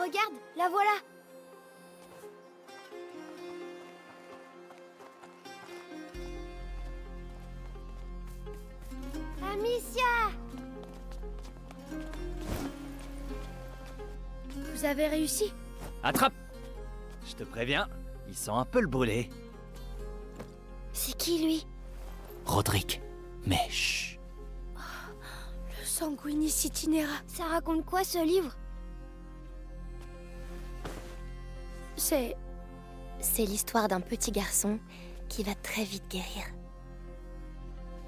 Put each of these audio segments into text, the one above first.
Regarde, la voilà. Amicia! Vous avez réussi? Attrape! Je te préviens, il sent un peu le brûlé. C'est qui, lui? Roderick, mais chut. Le Sanguinis Itinera. Ça raconte quoi, ce livre? C'est l'histoire d'un petit garçon qui va très vite guérir.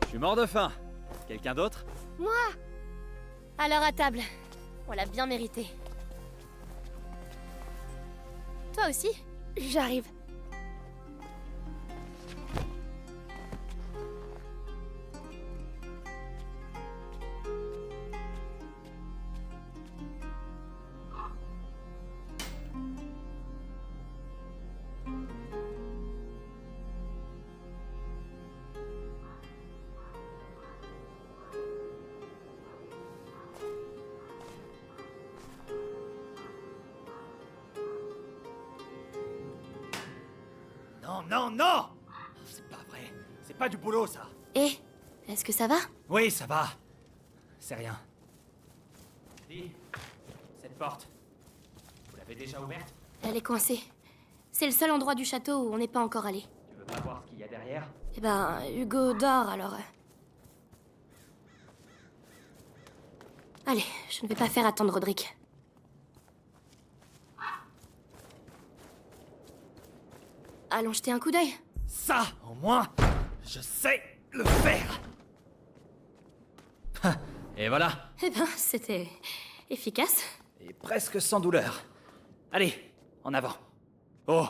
Je suis mort de faim. Quelqu'un d'autre? Moi! Alors à table. On l'a bien mérité. Toi aussi? J'arrive. Non, non, non! C'est pas vrai. C'est pas du boulot, ça. Eh, est-ce que ça va? Oui, ça va. C'est rien. Dis, cette porte, vous l'avez déjà ouverte? Elle est coincée. C'est le seul endroit du château où on n'est pas encore allé. Tu veux pas voir ce qu'il y a derrière? Eh ben, Hugo dort alors. Allez, je ne vais pas faire attendre Roderick. Allons jeter un coup d'œil. Ça, au moins, je sais le faire. Et voilà. Eh ben, c'était efficace. Et presque sans douleur. Allez, en avant. Oh!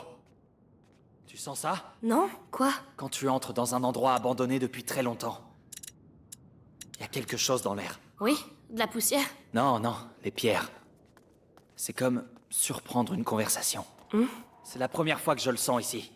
Tu sens ça? Non? Quoi? Quand tu entres dans un endroit abandonné depuis très longtemps. Il y a quelque chose dans l'air. Oui, de la poussière. Non, non, les pierres. C'est comme surprendre une conversation. C'est la première fois que je le sens ici.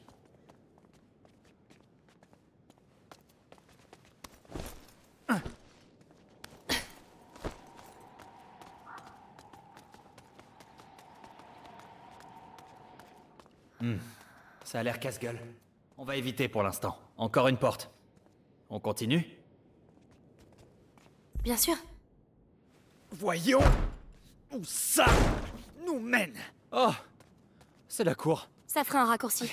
Ça a l'air casse-gueule. On va éviter pour l'instant. Encore une porte. On continue? Bien sûr. Voyons où ça nous mène. Oh, c'est la cour. Ça fera un raccourci.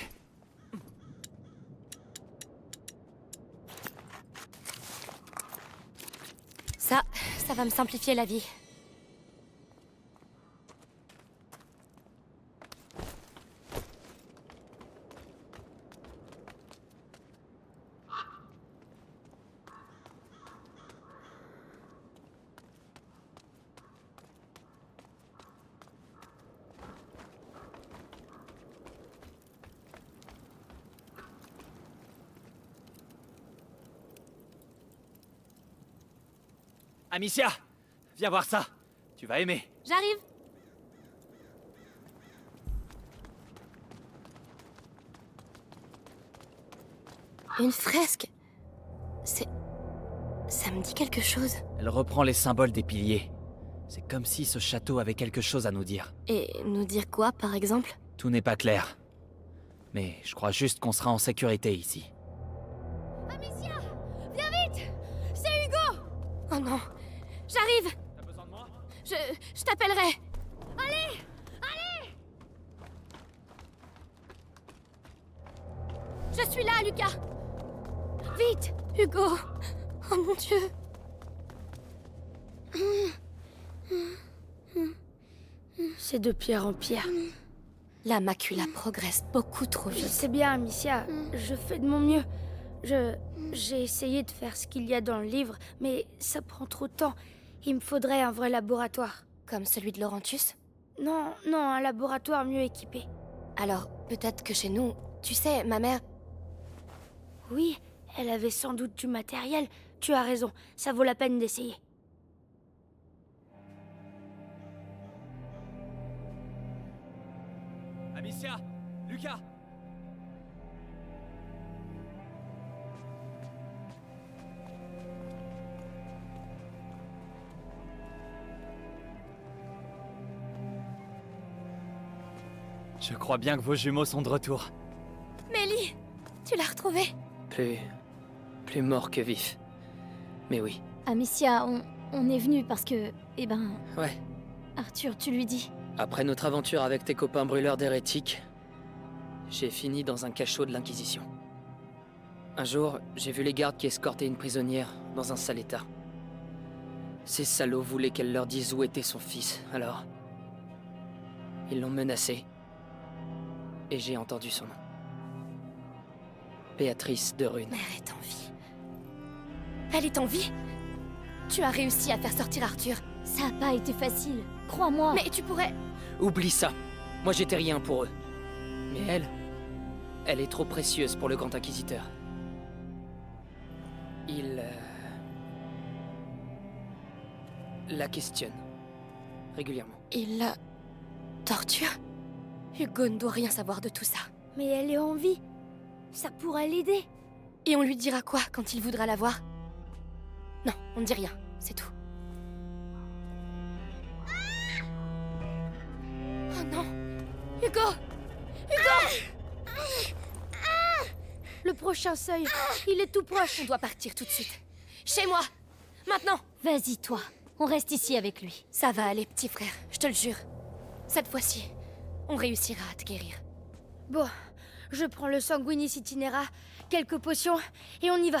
Ça va me simplifier la vie. Amicia, viens voir ça. Tu vas aimer. J'arrive. Une fresque. Ça me dit quelque chose. Elle reprend les symboles des piliers. C'est comme si ce château avait quelque chose à nous dire. Et nous dire quoi, par exemple? Tout n'est pas clair. Mais je crois juste qu'on sera en sécurité ici. Amicia! Viens vite! C'est Hugo! Oh non! J'arrive! T'as besoin de moi? Je t'appellerai! Allez! Allez! Je suis là, Lucas! Vite! Hugo! Oh mon Dieu! C'est de pierre en pierre. La macula progresse beaucoup trop Je vite. sais bien, Amicia. Je fais de mon mieux. J'ai essayé de faire ce qu'il y a dans le livre, mais ça prend trop de temps. Il me faudrait un vrai laboratoire. Comme celui de Laurentius? Non, non, un laboratoire mieux équipé. Alors, peut-être que chez nous... Tu sais, ma mère... Oui, elle avait sans doute du matériel. Tu as raison, ça vaut la peine d'essayer. Amicia! Lucas! Je crois bien que vos jumeaux sont de retour. Mélie, tu l'as retrouvé? Plus mort que vif. Mais oui. Amicia, on est venu parce que... Eh ben... Ouais. Arthur, tu lui dis. Après notre aventure avec tes copains brûleurs d'hérétiques, j'ai fini dans un cachot de l'Inquisition. Un jour, j'ai vu les gardes qui escortaient une prisonnière dans un sale état. Ces salauds voulaient qu'elle leur dise où était son fils, alors... Ils l'ont menacée. Et j'ai entendu son nom. Béatrice de Rune. Mère est en vie. Elle est en vie? Tu as réussi à faire sortir Arthur. Ça a pas été facile, crois-moi. Mais tu pourrais... Oublie ça. Moi j'étais rien pour eux. Mais elle est trop précieuse pour le Grand Inquisiteur. Il... la questionne. Régulièrement. Il la... torture? Hugo ne doit rien savoir de tout ça. Mais elle est en vie. Ça pourrait l'aider. Et on lui dira quoi quand il voudra la voir? Non, on ne dit rien, c'est tout. Oh non! Hugo! Le prochain seuil, il est tout proche. On doit partir tout de suite. Chez moi! Maintenant! Vas-y, toi. On reste ici avec lui. Ça va aller, petit frère, je te le jure. Cette fois-ci, on réussira à te guérir. Bon, je prends le sanguinis itinera, quelques potions, et on y va.